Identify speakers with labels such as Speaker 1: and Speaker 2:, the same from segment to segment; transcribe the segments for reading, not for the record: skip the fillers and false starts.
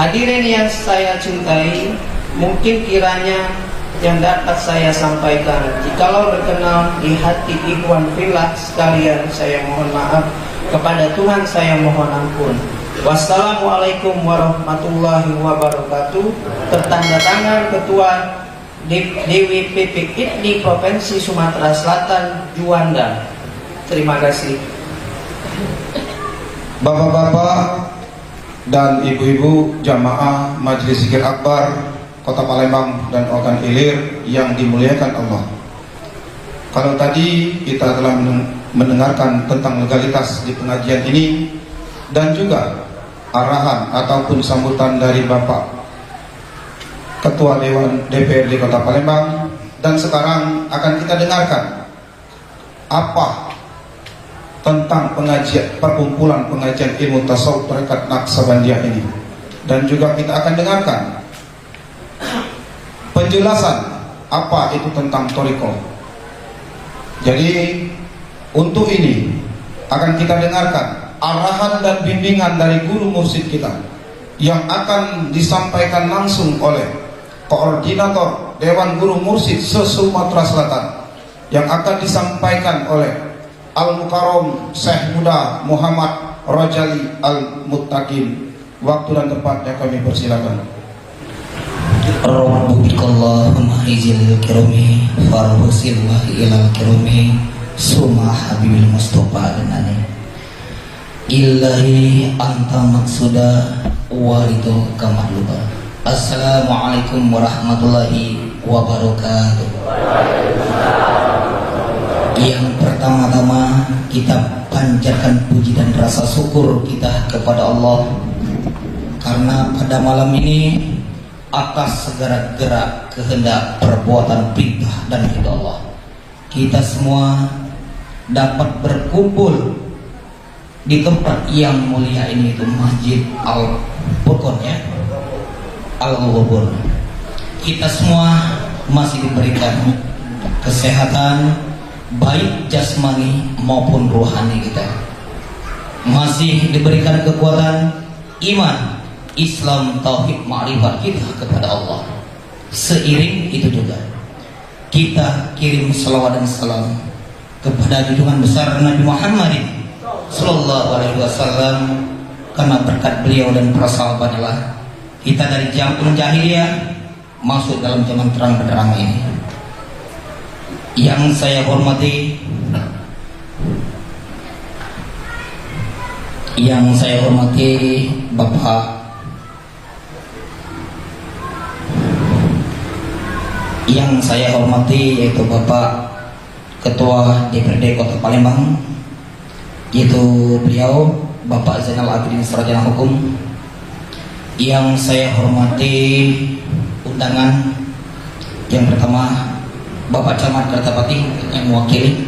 Speaker 1: Hadirin yang saya cintai, mungkin kiranya yang dapat saya sampaikan, jikalau berkenan di hati ikhwan fillah sekalian, saya mohon maaf. Kepada Tuhan saya mohon ampun. Wassalamualaikum warahmatullahi wabarakatuh. Tertanda tangan Ketua DWPP IPNI Provinsi Sumatera Selatan, Juanda. Terima kasih.
Speaker 2: Bapak-bapak dan ibu-ibu jamaah Majelis Zikir Akbar Kota Palembang dan Ogan Ilir yang dimuliakan Allah. Kalau tadi kita telah mendengarkan tentang legalitas di pengajian ini dan juga arahan ataupun sambutan dari Bapak Ketua Dewan DPRD Kota Palembang, dan sekarang akan kita dengarkan apa tentang pengajian perkumpulan pengajian ilmu tasawuf Tarekat Naqsabandiyah ini, dan juga kita akan dengarkan penjelasan apa itu tentang Thariqah. Jadi untuk ini akan kita dengarkan arahan dan bimbingan dari guru mursyid kita yang akan disampaikan langsung oleh Koordinator Dewan Guru Mursyid se-Sumatera Selatan, yang akan disampaikan oleh Al-Mukarram Syekh Muda Muhammad Rajali Al-Muttaqin. Waktu dan tempatnya kami persilakan.
Speaker 3: Rabbukallahumma izil kirami farhusil wahi ilal kirami summa habibil mustafa denani illahi anta maksuda waridu kamadluba. Assalamualaikum warahmatullahi wabarakatuh. Yang pertama-tama kita panjatkan puji dan rasa syukur kita kepada Allah, karena pada malam ini atas segala gerak kehendak perbuatan perintah dan ridha Allah, kita semua dapat berkumpul di tempat yang mulia ini, itu Masjid Al-Furqan ya, Al-Ghubur. Kita semua masih diberikan kesehatan baik jasmani maupun rohani, kita masih diberikan kekuatan iman, Islam, tauhid, ma'rifat kita kepada Allah. Seiring itu juga kita kirim salawat dan salam kepada junjungan besar Nabi Muhammad sallallahu alaihi wasallam, karena berkat beliau dan para sahabatnya lah kita dari zaman jahiliyah masuk dalam zaman terang benderang ini. Yang saya hormati, Bapak yaitu Bapak Ketua DPRD Kota Palembang, yaitu beliau Bapak Zainal Abidin Sarjana Hukum. Yang saya hormati undangan yang pertama Bapak Camat Kertapati yang mewakili,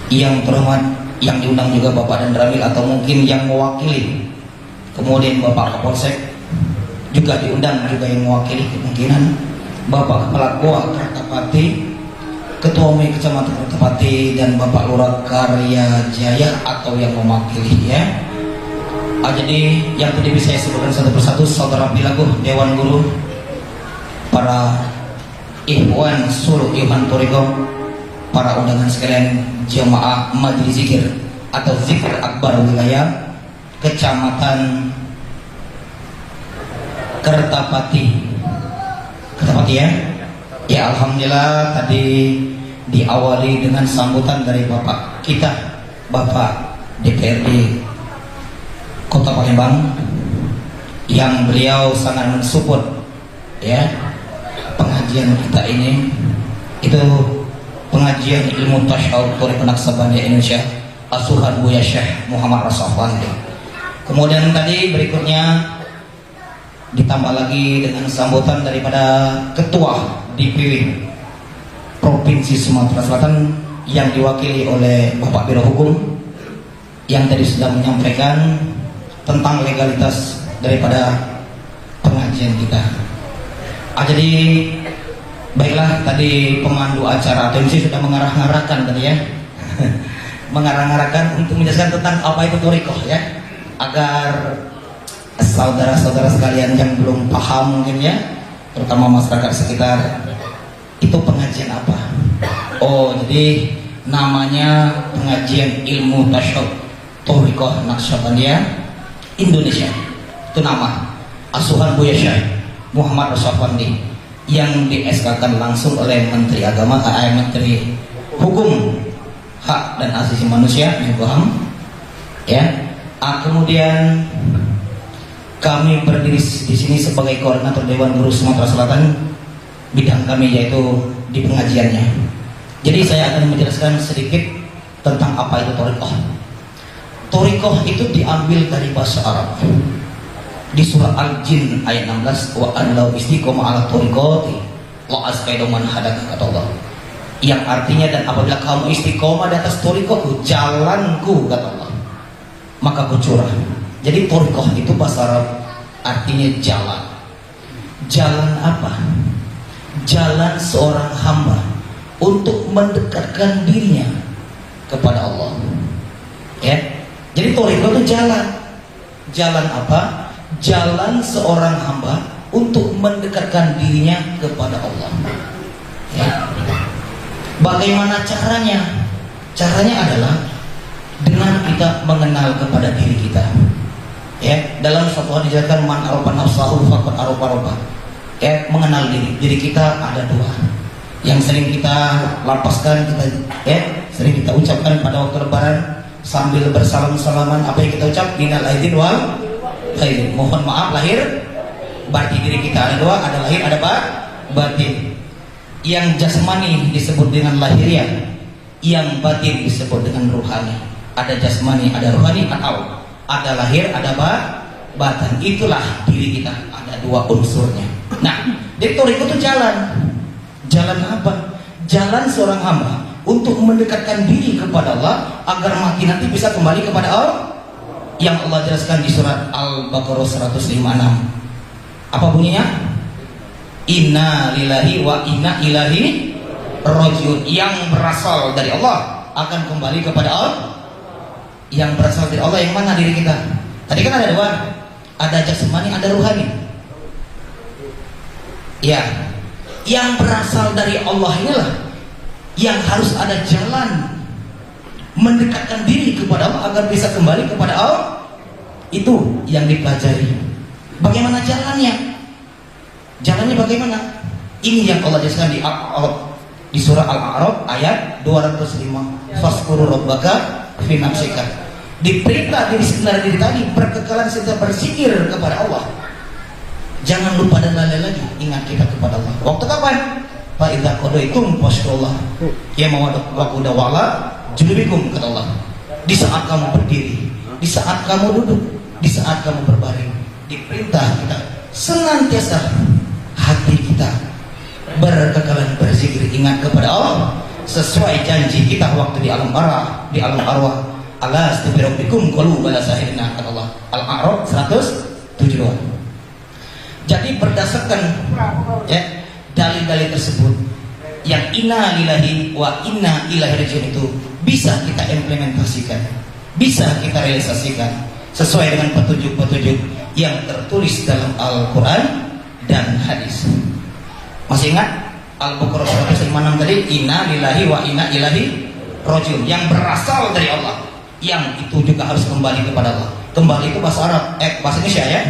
Speaker 3: yang terhormat yang diundang juga Bapak Dandramil atau mungkin yang mewakili, kemudian Bapak Kapolsek juga diundang juga yang mewakili kemungkinan, Bapak Kepala Goa Kertapati, Ketua UMI Kecamatan Kertapati, dan Bapak Lurah Karya Jaya atau yang mewakili ya. Jadi yang tadi bisa saya sebutkan satu persatu, saudara Bilagu, Dewan Guru, para ikhwan suruh Ikhwan Thariqah, para undangan sekalian, jemaah Majelis Zikir atau Zikir Akbar wilayah Kecamatan Kertapati ya. Ya alhamdulillah tadi diawali dengan sambutan dari Bapak kita, Bapak DPRD Kota Palembang, yang beliau sangat mensupport ya pengajian kita ini. Itu pengajian ilmu tasawuf Tarekat Naqsabandiyah Indonesia asuhan Buya Syekh Muhammad Rasulullah. Kemudian tadi berikutnya ditambah lagi dengan sambutan daripada Ketua DPW Provinsi Sumatera Selatan yang diwakili oleh Bapak Biro Hukum, yang tadi sudah menyampaikan tentang legalitas daripada pengajian kita. Jadi baiklah, tadi pemandu acara atau MC sudah mengarah-ngarahkan tadi ya mengarah-ngarahkan untuk menjelaskan tentang apa itu Thariqah ya, agar saudara-saudara sekalian yang belum paham mungkin ya, terutama masyarakat sekitar, itu pengajian apa? Oh, jadi namanya pengajian ilmu tasyawuf Thariqah Naqsyabandiyah Indonesia. Itu nama asuhan Buya Syekh Muhammad Rasyafandi yang di-SK-kan langsung oleh Menteri Agama, Menteri Hukum, Hak dan Asasi Manusia, Menkumham. Ya. Kemudian kami berdiri di sini sebagai koordinator Dewan Guru Sumatera Selatan. Bidang kami yaitu di pengajiannya. Jadi saya akan menjelaskan sedikit tentang apa itu thariqah. Thariqah itu diambil dari bahasa Arab. Di surah Al-Jin ayat 16, wa anlau istiqomah ala thariqati la asqaidu man hadaka, kata Allah. Yang artinya, dan apabila kamu istiqomah di atas thariqahku, jalanku, kata Allah, maka ku curah. Jadi thariqah itu bahasa Arab artinya jalan. Jalan apa? Jalan seorang hamba untuk mendekatkan dirinya kepada Allah. Ya. Jadi thariqah itu jalan. Jalan apa? Jalan seorang hamba untuk mendekatkan dirinya kepada Allah. Ya. Bagaimana caranya? Caranya adalah dengan kita mengenal kepada diri kita. Ya, dalam suatu hadis disebutkan man arafa nafsahu faqad arafa rabbah. Ya, mengenal diri kita ada dua. Yang sering kita lapaskan, sering kita ucapkan pada waktu lebaran sambil bersalam-salaman. Apa yang kita ucap? Minal aidin wal faizin. Mohon maaf lahir batin. Diri kita ada dua, ada lahir, ada batin. Yang jasmani disebut dengan lahiriah, yang batin disebut dengan ruhani. Ada jasmani, ada ruhani, atau ada lahir, ada batin. Itulah diri kita, ada dua unsurnya. Nah, jadi thariqah itu jalan. Jalan apa? Jalan seorang hamba untuk mendekatkan diri kepada Allah agar mati nanti bisa kembali kepada Allah. Yang Allah jelaskan di surat Al-Baqarah 156. Apa bunyinya? Inna lillahi wa inna ilaihi rajiun. Yang berasal dari Allah akan kembali kepada Allah. Yang berasal dari Allah yang mana diri kita? Tadi kan ada dua, ada jasmani, ada ruhani. Ya, yang berasal dari Allah inilah yang harus ada jalan mendekatkan diri kepada Allah agar bisa kembali kepada Allah. Itu yang dipelajari. Bagaimana jalannya? Jalannya bagaimana? Ini yang Allah jelaskan di surah Al-A'raf ayat 205. Fazkuru rabbaka fi nafsika. Diperintah diri tadi berkekalan serta berzikir kepada Allah. Jangan lupa dan lalai lagi ingat kita kepada Allah. Waktu kapan? Fa idza qadaitum faskurullah. Ya mawadaqu dawala junubikum, kata Allah. Di saat kamu berdiri, di saat kamu duduk, di saat kamu berbaring, diperintah kita senantiasa hati kita berkekalan berzikir ingat kepada Allah sesuai janji kita waktu di alam barah, di alam arwah. Ala astaghfirukum qalu bala sahirna, kata Allah. Al-A'raf 172. Jadi berdasarkan dalil-dalil tersebut, yang inna lillahi wa inna ilaihi rajiun itu bisa kita implementasikan, bisa kita realisasikan sesuai dengan petunjuk-petunjuk yang tertulis dalam Al-Quran dan hadis. Masih ingat Al-Baqarah 156 tadi? Inna lillahi wa inna ilaihi rajiun. Yang berasal dari Allah, yang itu juga harus kembali kepada Allah. Kembali itu bahasa Arab, bahasa Indonesia ya.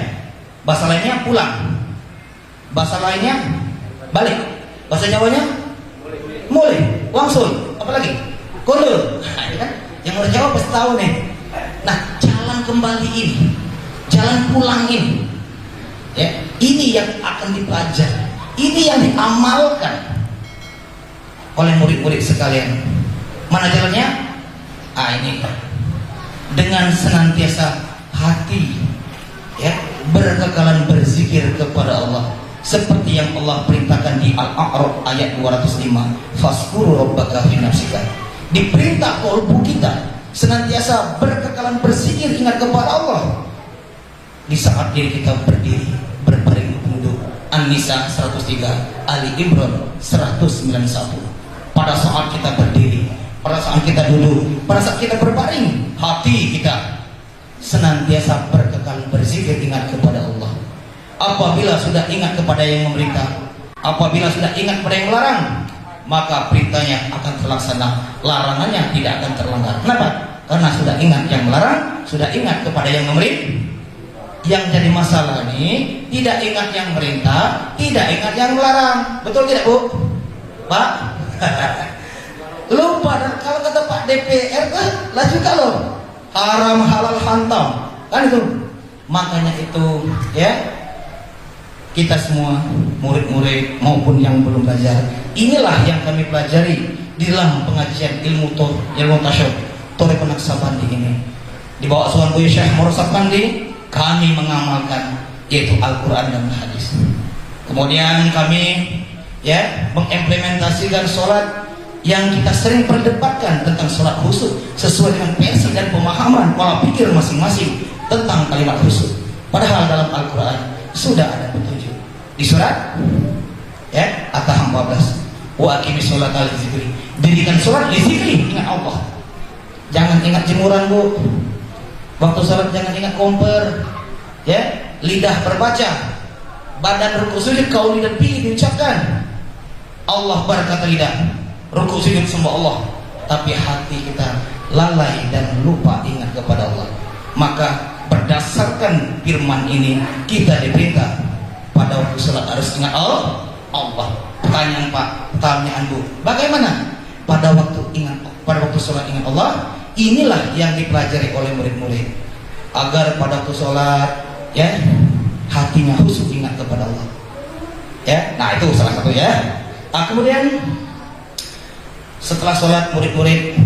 Speaker 3: Bahasa lainnya pulang, bahasa lainnya balik, bahasa Jawanya mulai, wangsul, apalagi kondur. Kan? Yang orang Jawa pasti tahu nih. Nah, jalan kembali ini, jalan pulang ini, ya, ini yang akan dipelajari, ini yang diamalkan oleh murid-murid sekalian. Mana jalannya? Ini dengan senantiasa hati, ya, berkekalan berzikir kepada Allah seperti yang Allah perintahkan di Al-A'raf ayat 205. Fazkuru rabbaka fi nafsika. Diperintah kalbu kita senantiasa berkekalan berzikir ingat kepada Allah di saat diri kita berdiri, berbaring, duduk. An-Nisa 103, Ali Imran 191. Pada saat kita berdiri, pada saat kita duduk, pada saat kita berbaring, hati kita senantiasa berkekal berzikir, ingat kepada Allah. Apabila sudah ingat kepada yang memerintah, apabila sudah ingat kepada yang melarang, maka perintahnya akan terlaksana, larangannya tidak akan terlanggar. Kenapa? Karena sudah ingat yang melarang, sudah ingat kepada yang memerintah. Yang jadi masalah ini tidak ingat yang merintah, tidak ingat yang melarang. Betul tidak, Bu? Pak? Lupa. Dan kalau kata Pak DPR kan laju kalau haram halal hantam kan itu. Makanya itu ya, kita semua murid-murid maupun yang belum belajar, inilah yang kami pelajari di dalam pengajian ilmu tasawuf Thariqah Naqsabandi ini. Di bawah asuhan Buya Syekh Mursyid Pandi, kami mengamalkan yaitu Al-Quran dan hadis. Kemudian kami ya mengimplementasikan sholat yang kita sering perdebatkan tentang sholat khusyuk sesuai dengan versi dan pemahaman pola pikir masing-masing tentang kalimat khusyuk. Padahal dalam Al-Quran sudah ada petunjuk di surat ya At-Taha 14. Wa aqimis sholata li dzikri. Dirikan sholat li dzikri, ingat Allah. Jangan ingat jemuran, Bu. Waktu sholat jangan ingat komper, ya, lidah berbaca, badan ruku sujud, kauli dan pilih diucapkan. Allah berkata lidah, ruku sujud sembah Allah, tapi hati kita lalai dan lupa ingat kepada Allah. Maka berdasarkan firman ini kita diperintah pada waktu sholat harus ingat Allah. Pertanyaan Pak, pertanyaan Bu, bagaimana pada waktu sholat ingat Allah? Inilah yang dipelajari oleh murid-murid agar pada waktu sholat ya hatinya khusyuk ingat kepada Allah ya. Nah itu salah satu ya. Kemudian setelah sholat murid-murid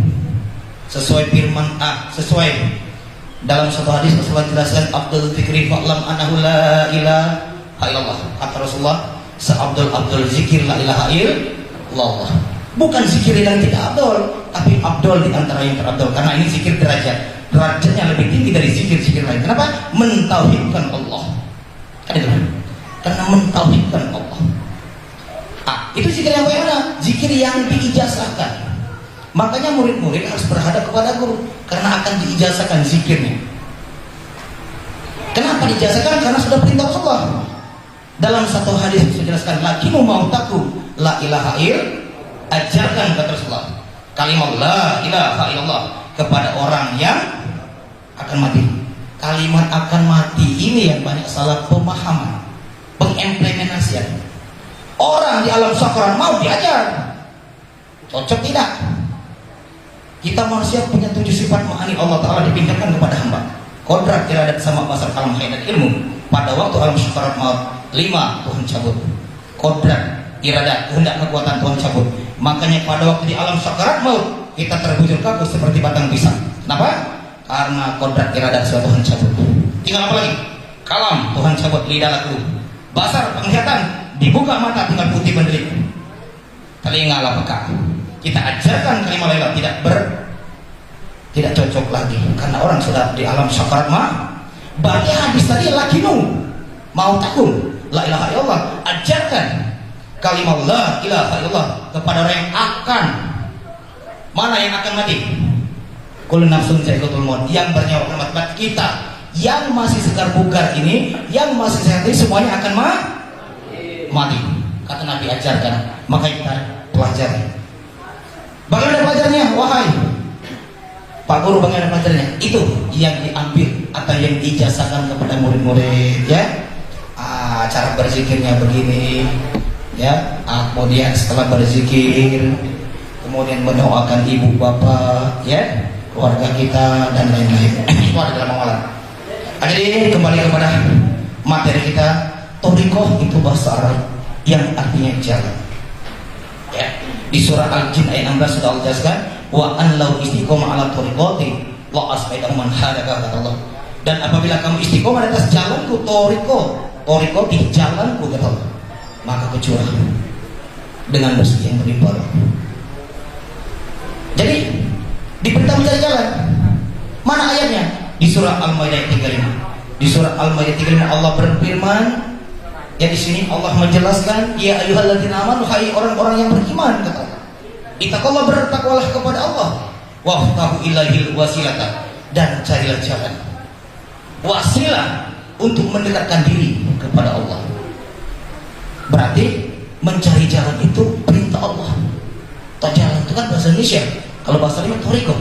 Speaker 3: sesuai firman sesuai dalam satu hadis Rasulullah jelaskan Abdul Zikri fa'lam annahu la ilaha illallah. Kata Rasulullah, seabdul zikir la ilaha illallah. Bukan zikir yang tidak abdul, tapi abdul di antara yang terabdul. Karena ini zikir derajatnya lebih tinggi dari zikir-zikir lain. Kenapa? Mentauhidkan Allah. Kan itu. Karena mentauhidkan Allah. Itu zikir yang bagaimana? Zikir yang diijazahkan. Makanya murid-murid harus berhadap kepada guru karena akan diijazahkan zikirnya. Kenapa diijazahkan? Karena sudah perintah Allah. Dalam satu hadis saya jelaskan, lakimu mautaku la ilaha illallah. Ajarkan kata Rasulullah kalimat la ilaha illallah kepada orang yang akan mati. Kalimat akan mati ini yang banyak salah pemahaman, pengimplementasian. Orang di alam sakaraat mau diajar, cocok tidak? Kita manusia punya 7 sifat ma'ani Allah Ta'ala dipinjamkan kepada hamba. Kodrat, iradat, sama basar, kalam, hayat, dan ilmu. Pada waktu alam sakaraat maut 5 Tuhan cabut. Kodrat, iradat, kehendak, kekuatan Tuhan cabut. Makanya pada waktu di alam sakarat maut kita terbujur kaku seperti batang pisang. Kenapa? Karena kodrat iradat suatu Tuhan cabut. Tinggal apa lagi? Kalam Tuhan cabut, lidah laku. Basar penglihatan, dibuka mata tinggal putih mendelik. Telinga peka. Kita ajarkan kalimat la ilaha tidak cocok lagi karena orang sudah di alam sakarat maut. Bagi hadis tadi lakinu mau takun la ilaha illallah, ajarkan kalimat la ilaha illallah kepada orang yang akan, mana yang akan mati? Kullu nafsun za'iqatul maut, yang bernyawa akan mati. Kita yang masih segar bugar ini, yang masih sehat ini semuanya akan mati. Kata Nabi ajarkan, maka kita pelajari. Bagaimana pelajarnya? Wahai Pak Guru, bagaimana pelajarnya? Itu yang diambil atau yang diijazahkan kepada murid-murid ya. Cara berzikirnya begini ya, kemudian setelah berzikir kemudian mendoakan ibu bapak ya, keluarga kita dan lain-lain. Itu ada dalam amalan. Jadi kembali kepada materi kita, thariqah itu bahasa Arab yang artinya jalan ya. Di surah Al-Jin ayat 16 sudah Allah jelaskan, wa an law istiqomah ala thariqati la asbaita man hadaka, kata Allah. Dan apabila kamu istiqomah di atas jalanku, thariqati jalanku, kata Allah, maka kecuali dengan rezeki yang berlimpah. Jadi diperintah mencari jalan. Mana ayatnya? Di surah Al-Maidah 35. Di surah Al-Maidah 35 Allah berfirman, ya di sini Allah menjelaskan, ya ayyuhalladzina amanu, hai orang-orang yang beriman, kata Allah, ittaqullah, bertakwalah kepada Allah, waftahu ilaihil wasilata, dan carilah jalan wasilah untuk mendekatkan diri kepada Allah. Berarti mencari jalan itu perintah Allah. Atau jalan itu kan bahasa Indonesia. Kalau bahasa Arab toriko.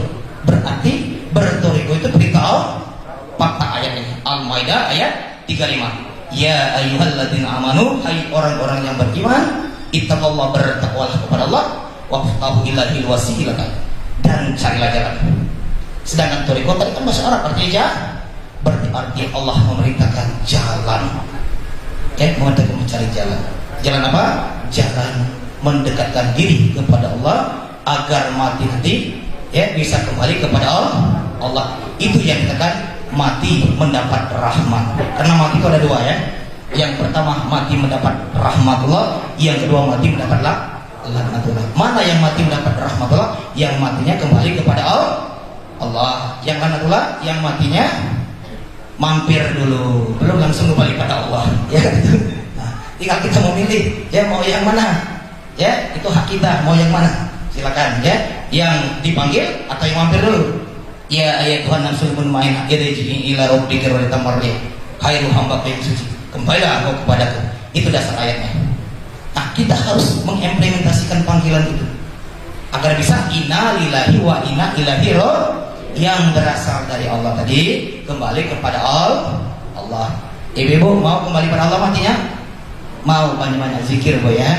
Speaker 3: Berarti bertoriko itu perintah Allah. Fakta ayat ini Al-Maidah ayat 35. Ya ayyuhalladzina amanu, hai orang-orang yang beriman, ittaqullah, bertakwalah kepada Allah, waftahu ilahil wasilah, dan carilah jalan. Sedangkan toriko tadi kan bahasa Arab artinya berarti Allah memerintahkan jalan. Memerintahkan mencari jalan. Jalan apa? Jalan mendekatkan diri kepada Allah agar mati nanti bisa kembali kepada Allah. Itu yang dikatakan mati mendapat rahmat. Karena mati itu ada dua ya. Yang pertama mati mendapat rahmatullah, yang kedua mati mendapat laknatullah. Mana yang mati mendapat rahmatullah? Yang matinya kembali kepada Allah. Yang laknatullah, yang matinya mampir dulu, belum langsung kembali pada Allah. Ya gitu. Nah, tinggal kita memilih ya mau yang mana. Ya, itu hak kita mau yang mana. Silakan ya. Yang dipanggil atau yang mampir dulu. Ya ayat Tuhan nafsul bermain irji'i ila rabbika wa tamarri. Hai hamba yang suci, kembalilah engkau kepadaku. Itu dasar ayatnya. Nah, kita harus mengimplementasikan panggilan itu agar bisa inna lillahi wa inna ilaihi yang berasal dari Allah tadi kembali kepada Allah. Ibu-ibu mau kembali pada Allah matinya? Mau banyak-banyak zikir, Bu ya.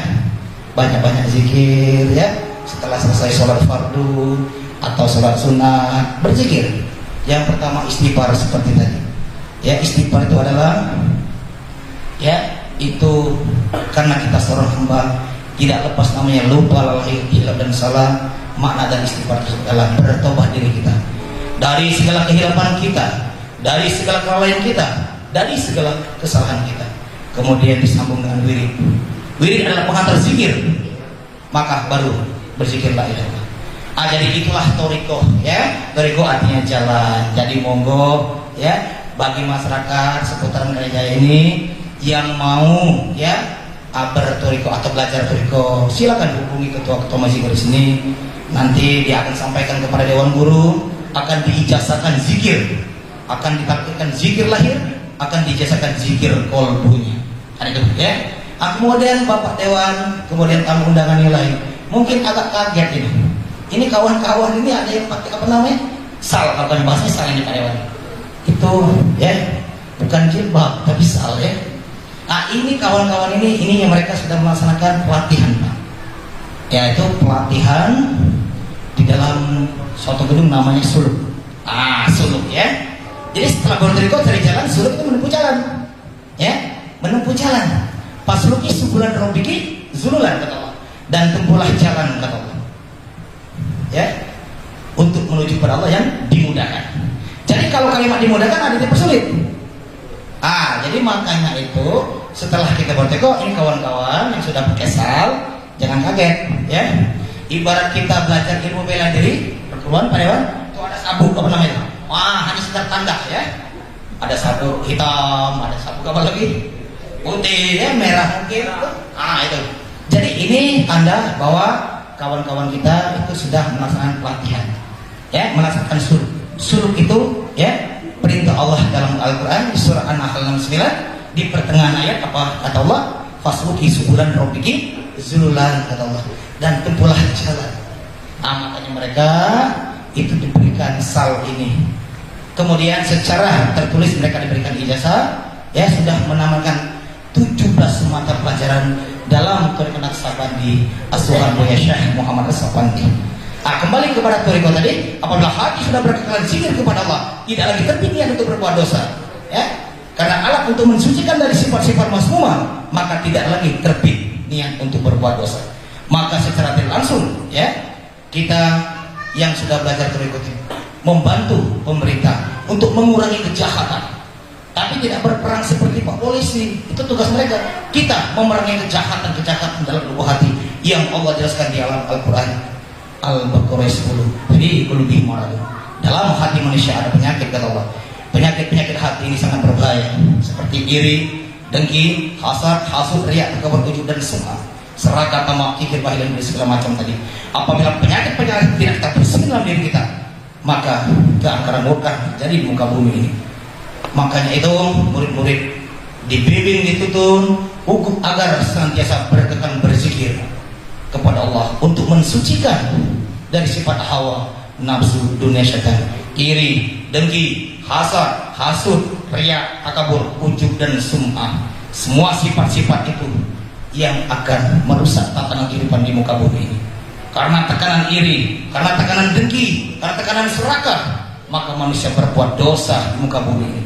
Speaker 3: Banyak-banyak zikir ya. Setelah selesai sholat fardu atau sholat sunnah, berzikir. Yang pertama istighfar seperti tadi. Ya, istighfar itu adalah itu karena kita seorang hamba tidak lepas namanya lupa, lalai, hilaf dan salah. Makna dan istighfar itu adalah bertobat diri kita dari segala kehilapan kita, dari segala kelalaian kita, dari segala kesalahan kita. Kemudian disambung dengan wirid. Wirid adalah pengantar zikir. Maka baru berzikir la ilaha illallah. Jadi itulah toriko ya. Toriko artinya jalan. Jadi monggo ya bagi masyarakat seputaran gereja ini yang mau ya bertoriko atau belajar toriko, silakan hubungi ketua-ketua majelis di sini. Nanti dia akan sampaikan kepada dewan guru, akan diijazahkan zikir, akan ditampilkan zikir lahir, akan diijazahkan zikir kolbunya. Kan itu ya. Kemudian Bapak Dewan, kemudian tamu undangan yang lain mungkin agak kaget ini. Ini kawan-kawan ini ada yang pakai apa namanya? Sal, kalau bahasanya sal ini Pak Dewan. Itu ya, bukan jilbab tapi sal ya. Nah, ini kawan-kawan ini yang mereka sudah melaksanakan pelatihan, Pak. Yaitu pelatihan di dalam suatu gedung namanya suluk. Suluk ya. Jadi setelah bertoriko cari jalan, suluk itu menempuh jalan. Ya, menempuh jalan. Pas suluknya subulan robiki zululan kata Allah. Dan tempuhlah jalan kata Allah. Ya, untuk menuju kepada Allah yang dimudahkan. Jadi kalau kalimat dimudahkan ada dipersulit. Jadi makanya itu setelah kita berteko, ini kawan-kawan yang sudah pakai sal, jangan kaget ya. Ibarat kita belajar ilmu bela diri, perkeluaran Pak Dewan, itu ada sabuk apa namanya? Hanya sekedar tanda ya. Ada sabuk hitam, ada sabuk apa lagi? Putih ya, merah mungkin. Itu. Jadi ini tanda bahwa kawan-kawan kita itu sudah melaksanakan pelatihan. Ya, melaksanakan suluk. Suluk itu ya perintah Allah dalam Al-Quran di surah An-Nahl 69 di pertengahan ayat apa kata Allah? Fasluki subulan rabbiki zululan kata Allah, dan tempuhlah jalan. Makanya mereka itu diberikan sal ini. Kemudian secara tertulis mereka diberikan ijazah ya, sudah menamakan 17 mata pelajaran dalam Toriko Naksabandi asuhan Buya Syekh Muhammad As-Safandi. Kembali kepada toriko tadi, apabila hati sudah berkekalan zikir kepada Allah, tidak lagi terbit niat untuk berbuat dosa ya, karena alat untuk mensucikan dari sifat-sifat masmumah, maka tidak lagi terbit niat untuk berbuat dosa. Maka secara tidak langsung ya, kita yang sudah belajar toriko ini membantu pemerintah untuk mengurangi kejahatan, tapi tidak berperang seperti Pak Polisi. Itu tugas mereka. Kita memerangi kejahatan dalam lubuk hati yang Allah jelaskan di alam Al-Quran Al-Baqarah 10. Jadi lebih maradun. Dalam hati manusia ada penyakit kata Allah. Penyakit hati ini sangat berbahaya, seperti iri, dengki, hasad, hasud, riak, takabur, ujub dan semua serakah, tamak, kikir, bakhil dan segala macam tadi. Apabila penyakit tidak kita bersih dalam diri kita, maka keangkaran murka terjadi di muka bumi ini. Makanya itu murid-murid dibimbing, dituntun hukum agar senantiasa bertekan berzikir kepada Allah untuk mensucikan dari sifat hawa, nafsu, dunia, syaitan, iri, dengki, hasad, hasud, riya, takabur, ujub dan sum'ah. Semua sifat-sifat itu yang akan merusak tatanan kehidupan di muka bumi ini. Karena tekanan iri, karena tekanan dengki, karena tekanan serakah, maka manusia berbuat dosa di muka bumi ini.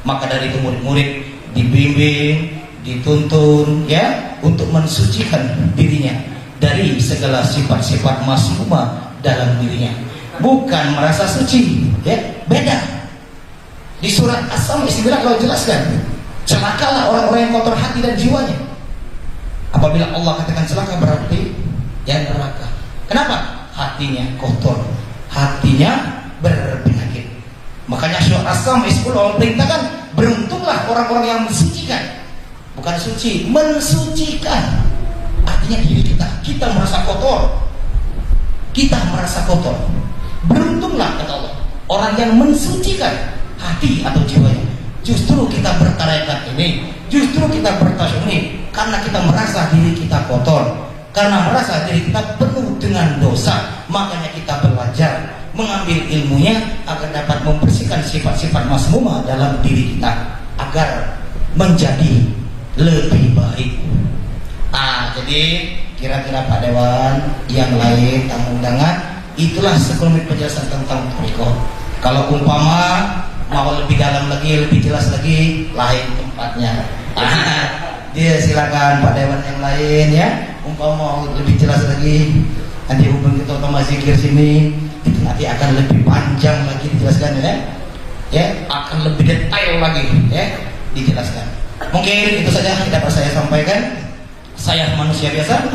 Speaker 3: Maka dari itu murid-murid dibimbing, dituntun ya untuk mensucikan dirinya dari segala sifat-sifat masmumah dalam dirinya. Bukan merasa suci, ya beda. Di surat As-Sam istilah kalau jelaskan, celakalah orang-orang yang kotor hati dan jiwanya. Apabila Allah katakan celaka berarti ya neraka. Kenapa? Hatinya kotor, hatinya berpenyakit. Makanya surat As-Sam Allah perintahkan, beruntunglah orang-orang yang mensucikan. Bukan suci, mensucikan. Artinya diri kita merasa kotor. Kita merasa kotor. Beruntunglah kata Allah orang yang mensucikan hati atau jiwanya. Justru kita bertarekat ini, justru kita bertasyuk ini karena kita merasa diri kita kotor, karena merasa diri kita penuh dengan dosa. Makanya kita belajar mengambil ilmunya agar dapat membersihkan sifat-sifat masmumah dalam diri kita agar menjadi lebih baik. Jadi kira-kira Pak Dewan yang lain tamu undangan, itulah sekelumit penjelasan tentang thariqah. Kalau umpama mau lebih dalam lagi, lebih jelas lagi, lain tempatnya. Dia silakan Pak Dewan yang lain ya. Umpama mau lebih jelas lagi, nanti hubungi kita sama zikir sini, itu nanti akan lebih panjang lagi dijelaskan ya. Ya, akan lebih detail lagi ya dijelaskan. Mungkin itu saja yang dapat saya sampaikan. Saya manusia biasa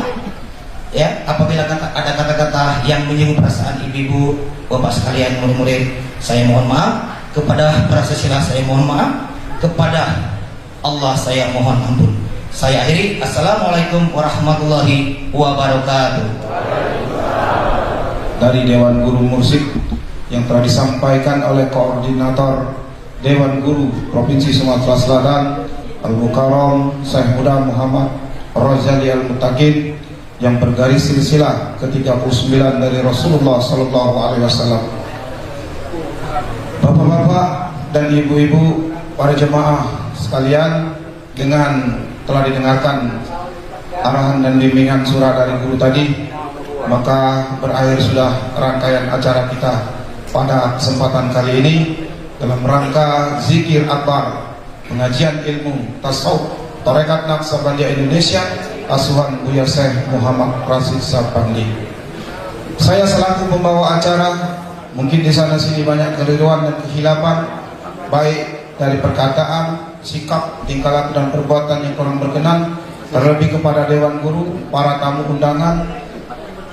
Speaker 3: ya, apabila ada kata-kata yang menyinggung perasaan ibu-ibu, bapak sekalian, murid-murid, saya mohon maaf. Kepada para sesila saya mohon maaf, kepada Allah saya mohon ampun. Saya akhiri. Assalamualaikum warahmatullahi wabarakatuh.
Speaker 2: Dari Dewan Guru Mursik yang telah disampaikan oleh Koordinator Dewan Guru Provinsi Sumatera Selatan Al-Mukarram Syekh Muda Muhammad Rozali Al-Mutaqin yang bergaris silsilah ke-39 dari Rasulullah SAW. Bapak-bapak dan ibu-ibu, para jemaah sekalian, dengan telah didengarkan arahan dan bimbingan surah dari guru tadi, maka berakhir sudah rangkaian acara kita pada kesempatan kali ini dalam rangka zikir akbar, pengajian ilmu tasawuf Tarekat Naqsabandiyah Indonesia, asuhan Buya Syekh Muhammad Rashid Sabandi. Saya selaku pembawa acara, mungkin di sana sini banyak keliruan dan kehilapan, baik dari perkataan, sikap, tingkah laku dan perbuatan yang kurang berkenan, terlebih kepada Dewan Guru, para tamu undangan.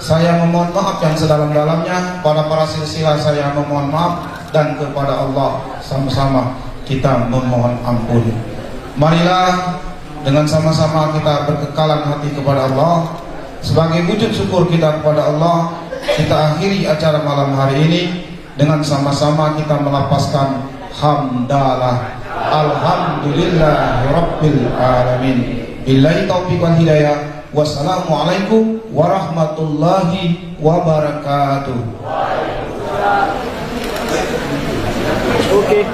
Speaker 2: Saya memohon maaf yang sedalam-dalamnya. Pada para silsilah saya memohon maaf, dan kepada Allah sama-sama kita memohon ampun. Marilah dengan sama-sama kita berkekalan hati kepada Allah. Sebagai wujud syukur kita kepada Allah, kita akhiri acara malam hari ini dengan sama-sama kita melapaskan hamdalah. Alhamdulillahirabbil alamin. Billahi taufiq wal hidayah. Wassalamualaikum warahmatullahi wabarakatuh. Oke.